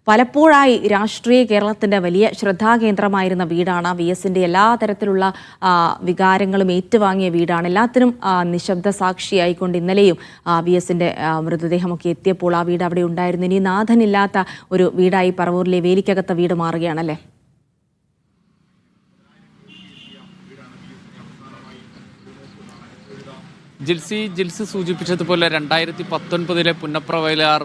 പലപ്പോഴായി രാഷ്ട്രീയ കേരളത്തിന്റെ വലിയ ശ്രദ്ധാകേന്ദ്രമായിരുന്ന വീടാണ്. VSന്റെ എല്ലാ തരത്തിലുള്ള വികാരങ്ങളും ഏറ്റുവാങ്ങിയ വീടാണ്. എല്ലാത്തിനും നിശബ്ദ സാക്ഷിയായിക്കൊണ്ട് ഇന്നലെയും VSന്റെ മൃതദേഹമൊക്കെ എത്തിയപ്പോൾ ആ വീട് അവിടെ ഉണ്ടായിരുന്നു. ഇനി നാഥനില്ലാത്ത ഒരു വീടായി പറവൂരിലെ വേലിക്കകത്ത വീട് മാറുകയാണല്ലേ? ജിൽസി സൂചിപ്പിച്ചതുപോലെ 2019 പുന്നപ്ര വയലാർ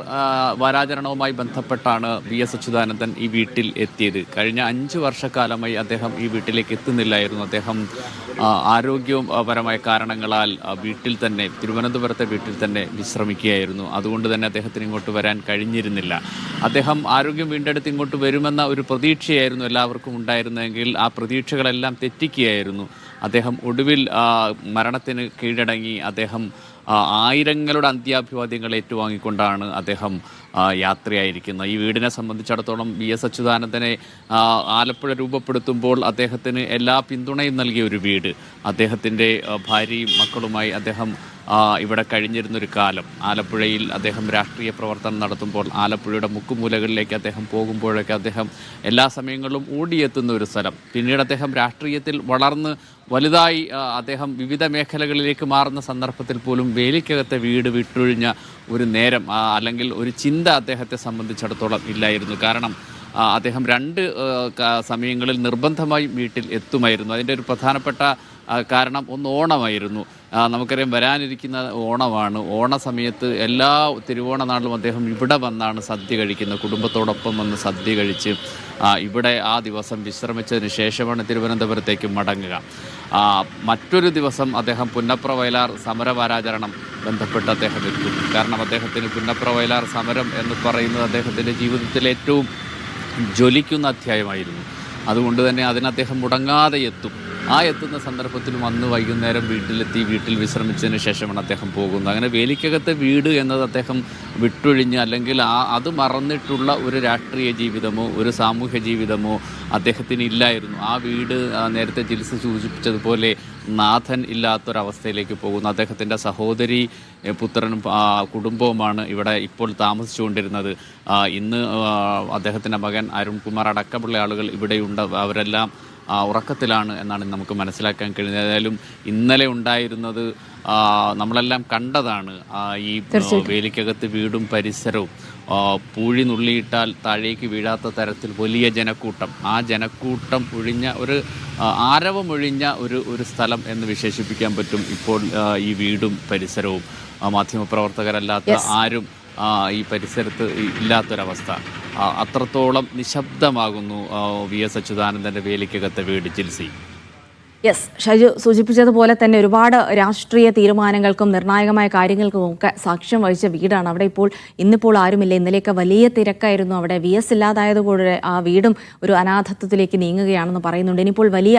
വാരാചരണവുമായി ബന്ധപ്പെട്ടാണ് VS അച്യുതാനന്ദൻ ഈ വീട്ടിൽ എത്തിയത്. കഴിഞ്ഞ 5 വർഷക്കാലമായി അദ്ദേഹം ഈ വീട്ടിലേക്ക് എത്തുന്നില്ലായിരുന്നു. അദ്ദേഹം ആരോഗ്യപരമായ കാരണങ്ങളാൽ വീട്ടിൽ തന്നെ, തിരുവനന്തപുരത്തെ വീട്ടിൽ തന്നെ വിശ്രമിക്കുകയായിരുന്നു. അതുകൊണ്ട് തന്നെ അദ്ദേഹത്തിന് ഇങ്ങോട്ട് വരാൻ കഴിഞ്ഞിരുന്നില്ല. അദ്ദേഹം ആരോഗ്യം വീണ്ടെടുത്ത് ഇങ്ങോട്ട് വരുമെന്ന ഒരു പ്രതീക്ഷയായിരുന്നു എല്ലാവർക്കും ഉണ്ടായിരുന്നതെങ്കിൽ ആ പ്രതീക്ഷകളെല്ലാം തെറ്റിക്കുകയായിരുന്നു. അദ്ദേഹം ഒടുവിൽ മരണത്തിന് കീഴടങ്ങി. അദ്ദേഹം ആയിരങ്ങളുടെ അന്ത്യാഭിവാദ്യങ്ങൾ ഏറ്റുവാങ്ങിക്കൊണ്ടാണ് അദ്ദേഹം യാത്രയായിരിക്കുന്നത്. ഈ വീടിനെ സംബന്ധിച്ചിടത്തോളം VS അച്യുതാനന്ദനെ ആലപ്പുഴ രൂപപ്പെടുത്തുമ്പോൾ അദ്ദേഹത്തിന് എല്ലാ പിന്തുണയും നൽകിയ ഒരു വീട്. അദ്ദേഹത്തിൻ്റെ ഭാര്യയും മക്കളുമായി അദ്ദേഹം ഇവിടെ കഴിഞ്ഞിരുന്നൊരു കാലം. ആലപ്പുഴയിൽ അദ്ദേഹം രാഷ്ട്രീയ പ്രവർത്തനം നടത്തുമ്പോൾ ആലപ്പുഴയുടെ മുക്കുമൂലകളിലേക്ക് അദ്ദേഹം പോകുമ്പോഴൊക്കെ അദ്ദേഹം എല്ലാ സമയങ്ങളിലും ഓടിയെത്തുന്ന ഒരു സ്ഥലം. പിന്നീട് അദ്ദേഹം രാഷ്ട്രീയത്തിൽ വളർന്ന് വലുതായി അദ്ദേഹം വിവിധ മേഖലകളിലേക്ക് മാറുന്ന സന്ദർഭത്തിൽ പോലും വേലിക്കകത്തെ വീട് വിട്ടൊഴിഞ്ഞ ഒരു നേരം അല്ലെങ്കിൽ ഒരു ചിന്ത അദ്ദേഹത്തെ സംബന്ധിച്ചിടത്തോളം ഇല്ലായിരുന്നു. കാരണം അദ്ദേഹം 2 സമയങ്ങളിൽ നിർബന്ധമായും വീട്ടിൽ എത്തുമായിരുന്നു. അതിൻ്റെ ഒരു പ്രധാനപ്പെട്ട കാരണം ഒന്ന് ഓണമായിരുന്നു. നമുക്കറിയാം, വരാനിരിക്കുന്ന ഓണമാണ്. ഓണ സമയത്ത് എല്ലാ തിരുവോണ നാളിലും അദ്ദേഹം ഇവിടെ വന്നാണ് സദ്യ കഴിക്കുന്നത്. കുടുംബത്തോടൊപ്പം വന്ന് സദ്യ കഴിച്ച് ഇവിടെ ആ ദിവസം വിശ്രമിച്ചതിന് ശേഷമാണ് തിരുവനന്തപുരത്തേക്ക് മടങ്ങുക. മറ്റൊരു ദിവസം അദ്ദേഹം പുന്നപ്ര വയലാർ സമരവാരാചരണം ബന്ധപ്പെട്ട് അദ്ദേഹം എത്തും. കാരണം അദ്ദേഹത്തിന് പുന്നപ്ര വയലാർ സമരം എന്ന് പറയുന്നത് അദ്ദേഹത്തിൻ്റെ ജീവിതത്തിലെ ഏറ്റവും ജ്വലിക്കുന്ന അധ്യായമായിരുന്നു. അതുകൊണ്ട് തന്നെ അതിന് അദ്ദേഹം മുടങ്ങാതെ എത്തും. എത്തുന്ന സന്ദർഭത്തിലും അന്ന് വൈകുന്നേരം വീട്ടിലെത്തി വീട്ടിൽ വിശ്രമിച്ചതിന് ശേഷമാണ് അദ്ദേഹം പോകുന്നത്. അങ്ങനെ വേലിക്കകത്തെ വീട് എന്നത് അദ്ദേഹം വിട്ടൊഴിഞ്ഞ് അല്ലെങ്കിൽ അത് മറന്നിട്ടുള്ള ഒരു രാഷ്ട്രീയ ജീവിതമോ ഒരു സാമൂഹ്യ ജീവിതമോ അദ്ദേഹത്തിന് ഇല്ലായിരുന്നു. ആ വീട് നേരത്തെ ജിൽസ് സൂചിപ്പിച്ചതുപോലെ നാഥൻ ഇല്ലാത്തൊരവസ്ഥയിലേക്ക് പോകുന്നു. അദ്ദേഹത്തിൻ്റെ സഹോദരി, പുത്രനും കുടുംബവുമാണ് ഇവിടെ ഇപ്പോൾ താമസിച്ചുകൊണ്ടിരുന്നത്. ഇന്ന് അദ്ദേഹത്തിൻ്റെ മകൻ അരുൺകുമാർ അടക്കമുള്ള ആളുകൾ ഇവിടെയുണ്ട്. അവരെല്ലാം ഉറക്കത്തിലാണ് എന്നാണ് നമുക്ക് മനസ്സിലാക്കാൻ കഴിയുന്നത്. ഏതായാലും ഇന്നലെ ഉണ്ടായിരുന്നത് നമ്മളെല്ലാം കണ്ടതാണ്. ഈ വേലിക്കകത്ത് വീടും പരിസരവും പൂഴി നുള്ളിയിട്ടാൽ താഴേക്ക് വീഴാത്ത തരത്തിൽ വലിയ ജനക്കൂട്ടം. ആ ജനക്കൂട്ടം ഒഴിഞ്ഞ ഒരു ആരവമൊഴിഞ്ഞ ഒരു സ്ഥലം എന്ന് വിശേഷിപ്പിക്കാൻ പറ്റും ഇപ്പോൾ ഈ വീടും പരിസരവും. മാധ്യമപ്രവർത്തകരല്ലാത്ത ആരും ഈ പരിസരത്ത് ഇല്ലാത്തൊരവസ്ഥ. അത്രത്തോളം നിശബ്ദമാകുന്നു VS അച്യുതാനന്ദൻ്റെ വേലിക്കകത്തെ വീട്. ജിൽസി. ഷൈജു സൂചിപ്പിച്ചതുപോലെ തന്നെ ഒരുപാട് രാഷ്ട്രീയ തീരുമാനങ്ങൾക്കും നിർണായകമായ കാര്യങ്ങൾക്കും ഒക്കെ സാക്ഷ്യം വഹിച്ച വീടാണ്. അവിടെ ഇന്നിപ്പോൾ ആരുമില്ല. ഇന്നലെയൊക്കെ വലിയ തിരക്കായിരുന്നു അവിടെ. VS ഇല്ലാതായതുകൂടെ ആ വീടും ഒരു അനാഥത്വത്തിലേക്ക് നീങ്ങുകയാണെന്ന് പറയുന്നുണ്ട്. ഇനിയിപ്പോൾ വലിയ